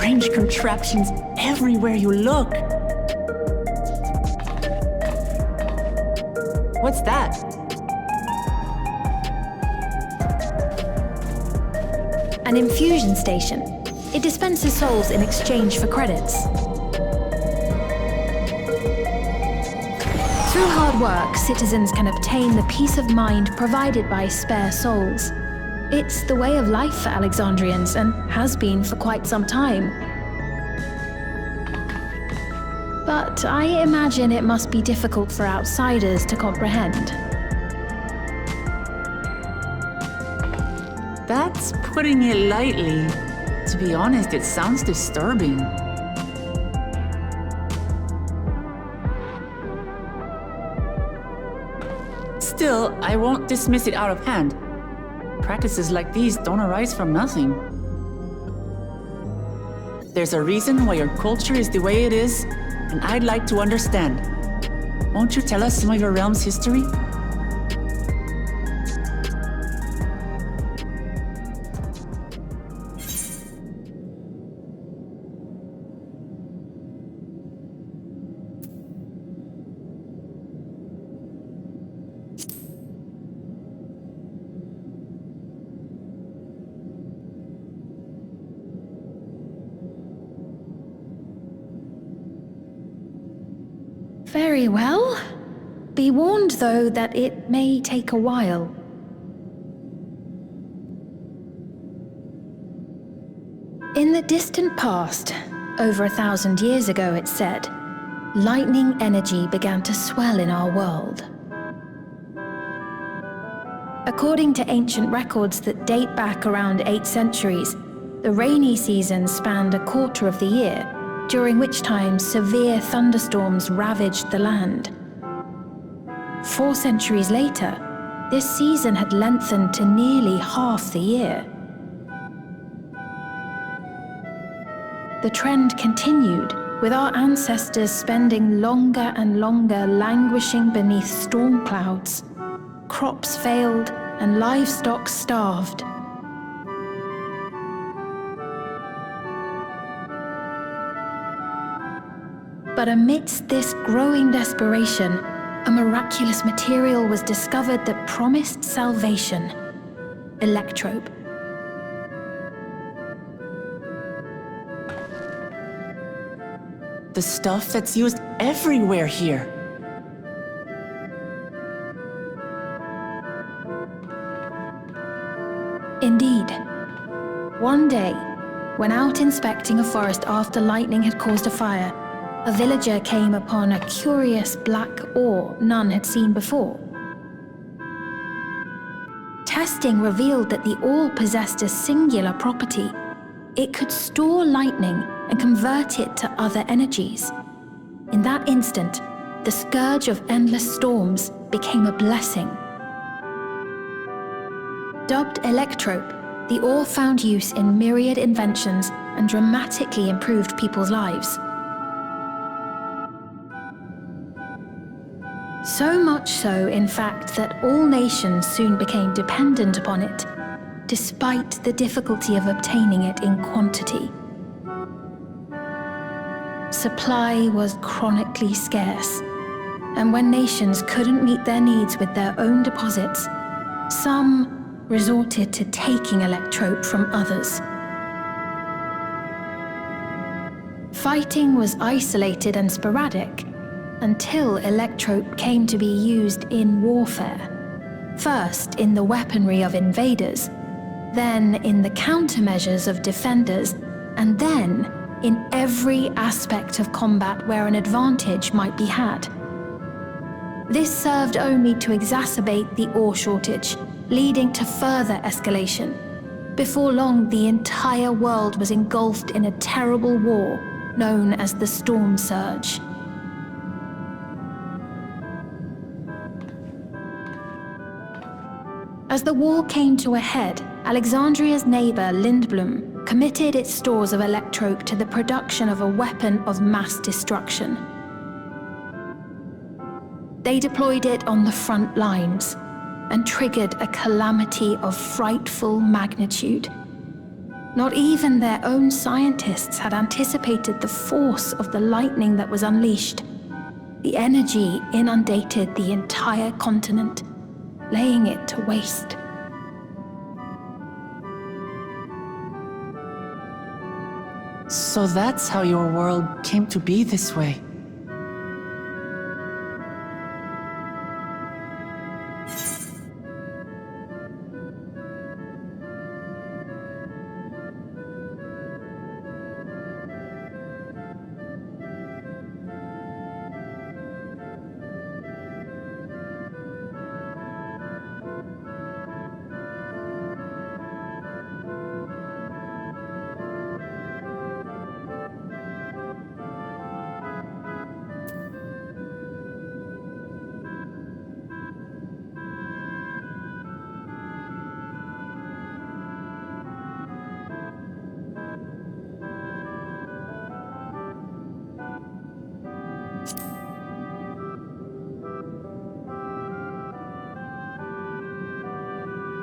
strange contraptions everywhere you look. What's that? An infusion station. It dispenses souls in exchange for credits. Through hard work, citizens can obtain the peace of mind provided by spare souls. It's the way of life for Alexandrians and has been for quite some time. But I imagine it must be difficult for outsiders to comprehend. That's putting it lightly. To be honest, it sounds disturbing. Still, I won't dismiss it out of hand. Practices like these don't arise from nothing. There's a reason why your culture is the way it is, and I'd like to understand. Won't you tell us some of your realm's history? Very well. Be warned, though, that it may take a while. In the distant past, over 1,000 years ago, it's said, lightning energy began to swell in our world. According to ancient records that date back around 8 centuries, the rainy season spanned a quarter of the year, during which time severe thunderstorms ravaged the land. 4 centuries later, this season had lengthened to nearly half the year. The trend continued, with our ancestors spending longer and longer languishing beneath storm clouds. Crops failed and livestock starved. But amidst this growing desperation, a miraculous material was discovered that promised salvation: electrope. The stuff that's used everywhere here. Indeed. One day, when out inspecting a forest after lightning had caused a fire, a villager came upon a curious black ore none had seen before. Testing revealed that the ore possessed a singular property. It could store lightning and convert it to other energies. In that instant, the scourge of endless storms became a blessing. Dubbed electrope, the ore found use in myriad inventions and dramatically improved people's lives. So much so, in fact, that all nations soon became dependent upon it, despite the difficulty of obtaining it in quantity. Supply was chronically scarce, and when nations couldn't meet their needs with their own deposits, some resorted to taking electrope from others. Fighting was isolated and sporadic, until electrope came to be used in warfare. First in the weaponry of invaders, then in the countermeasures of defenders, and then in every aspect of combat where an advantage might be had. This served only to exacerbate the ore shortage, leading to further escalation. Before long, the entire world was engulfed in a terrible war known as the Storm Surge. As the war came to a head, Alexandria's neighbor, Lindblum, committed its stores of electrope to the production of a weapon of mass destruction. They deployed it on the front lines and triggered a calamity of frightful magnitude. Not even their own scientists had anticipated the force of the lightning that was unleashed. The energy inundated the entire continent, laying it to waste. So that's how your world came to be this way.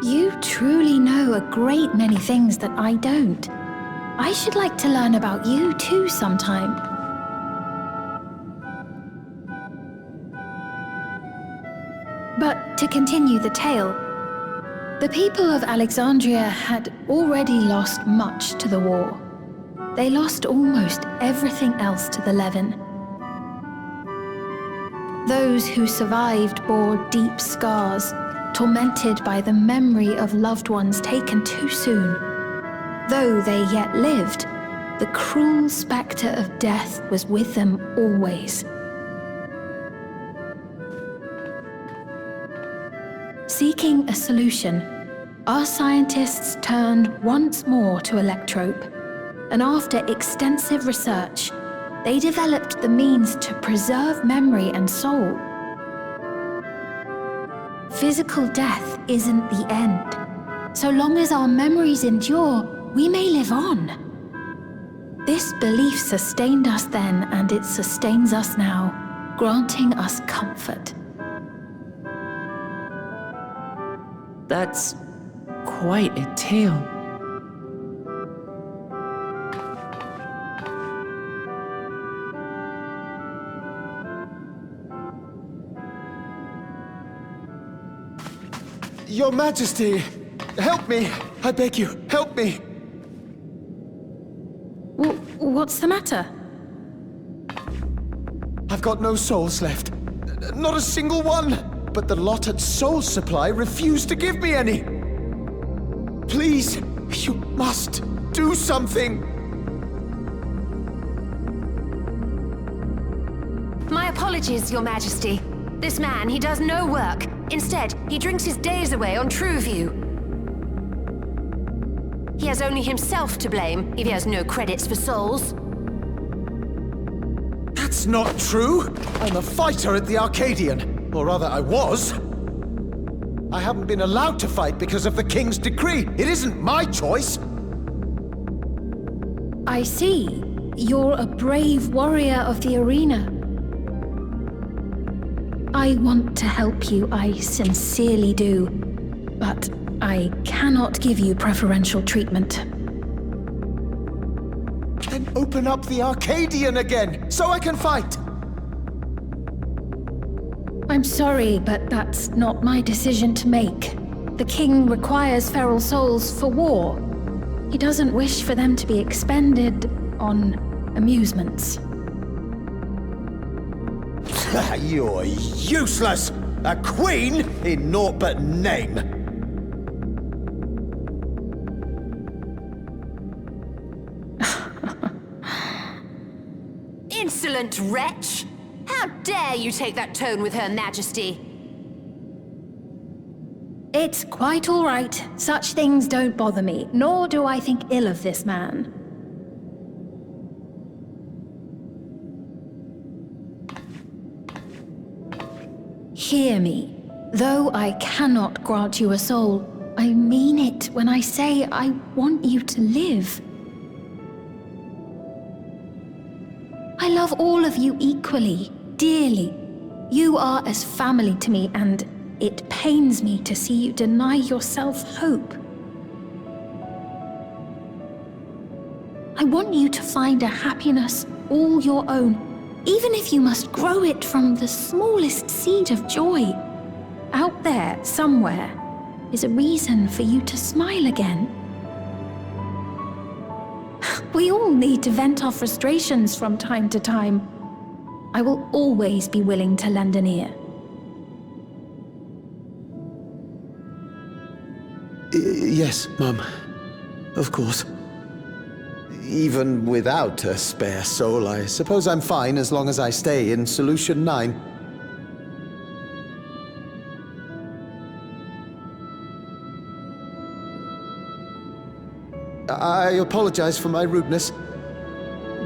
You truly know a great many things that I don't. I should like to learn about you too sometime. But to continue the tale, the people of Alexandria had already lost much to the war. They lost almost everything else to the Levin. Those who survived bore deep scars, tormented by the memory of loved ones taken too soon. Though they yet lived, the cruel spectre of death was with them always. Seeking a solution, our scientists turned once more to Electrope, and after extensive research, they developed the means to preserve memory and soul. Physical death isn't the end. So long as our memories endure, we may live on. This belief sustained us then, and it sustains us now, granting us comfort. That's quite a tale. Your Majesty, help me! I beg you, help me! What's the matter? I've got no souls left. Not a single one! But the lot at Soul Supply refused to give me any! Please, you must do something! My apologies, Your Majesty. This man, he does no work. Instead, he drinks his days away on Trueview. He has only himself to blame if he has no credits for souls. That's not true! I'm a fighter at the Arcadian. Or rather, I was. I haven't been allowed to fight because of the King's decree. It isn't my choice. I see. You're a brave warrior of the arena. I want to help you, I sincerely do. But I cannot give you preferential treatment. Then open up the Arcadian again, so I can fight! I'm sorry, but that's not my decision to make. The king requires feral souls for war. He doesn't wish for them to be expended on amusements. You're useless! A queen in naught but name! Insolent wretch! How dare you take that tone with Her Majesty? It's quite all right. Such things don't bother me, nor do I think ill of this man. Hear me. Though I cannot grant you a soul, I mean it when I say I want you to live. I love all of you equally, dearly. You are as family to me, and it pains me to see you deny yourself hope. want you to find a happiness all your own, even if you must grow it from the smallest seed of joy. Out there, somewhere, is a reason for you to smile again. We all need to vent our frustrations from time to time. I will always be willing to lend an ear. Yes, Mum. Of course. Even without a spare soul, I suppose I'm fine as long as I stay in Solution 9. I apologize for my rudeness.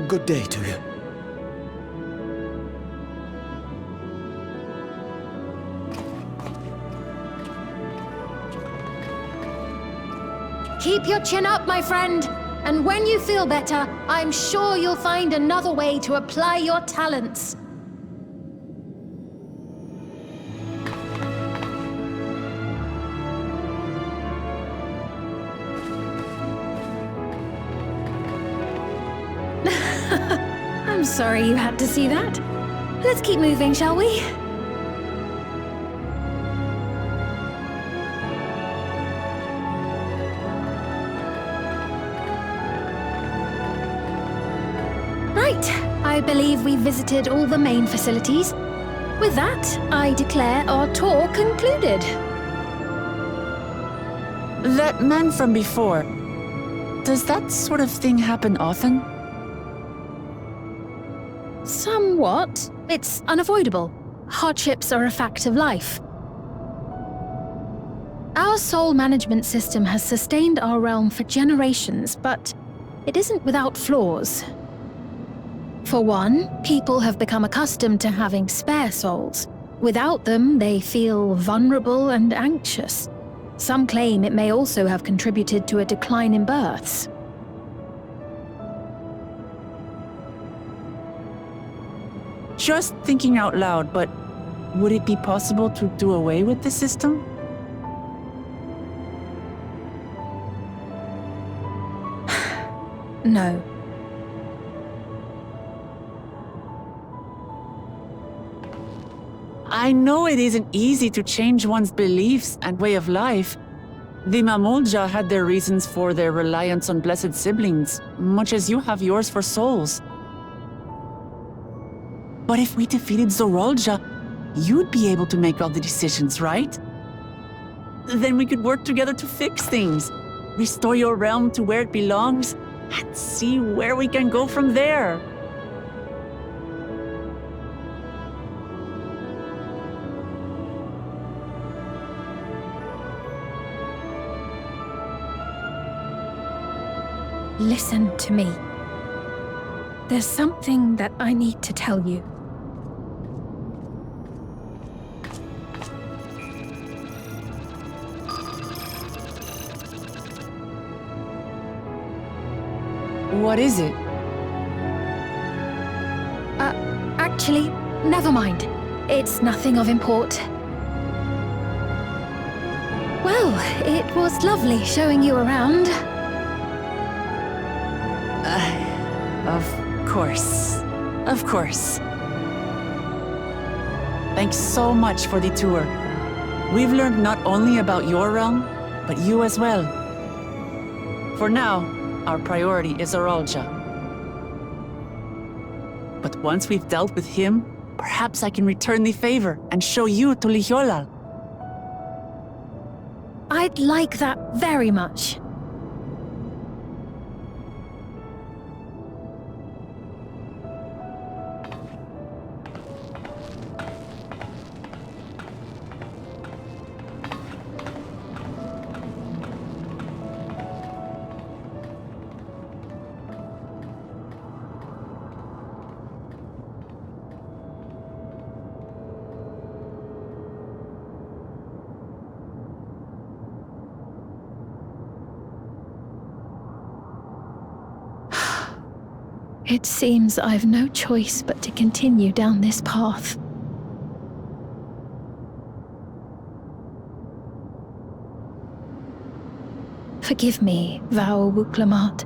Good day to you. Keep your chin up, my friend. And when you feel better, I'm sure you'll find another way to apply your talents. I'm sorry you had to see that. Let's keep moving, shall we? Right, I believe we've visited all the main facilities. With that, I declare our tour concluded. That man from before, does that sort of thing happen often? Somewhat. It's unavoidable. Hardships are a fact of life. Our soul management system has sustained our realm for generations, but it isn't without flaws. For one, people have become accustomed to having spare souls. Without them, they feel vulnerable and anxious. Some claim it may also have contributed to a decline in births. Just thinking out loud, but would it be possible to do away with the system? No. I know it isn't easy to change one's beliefs and way of life. The Mamolja had their reasons for their reliance on blessed siblings, much as you have yours for souls. But if we defeated Zorolja, you'd be able to make all the decisions, right? Then we could work together to fix things, restore your realm to where it belongs, and see where we can go from there. Listen to me. There's something that I need to tell you. What is it? Actually, never mind. It's nothing of import. Well, it was lovely showing you around. Of course. Of course. Thanks so much for the tour. We've learned not only about your realm, but you as well. For now, our priority is Zorolja. But once we've dealt with him, perhaps I can return the favor and show you to Lihiolal. I'd like that very much. It seems I've no choice but to continue down this path. Forgive me, Vau Wuklamat.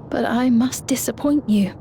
but I must disappoint you.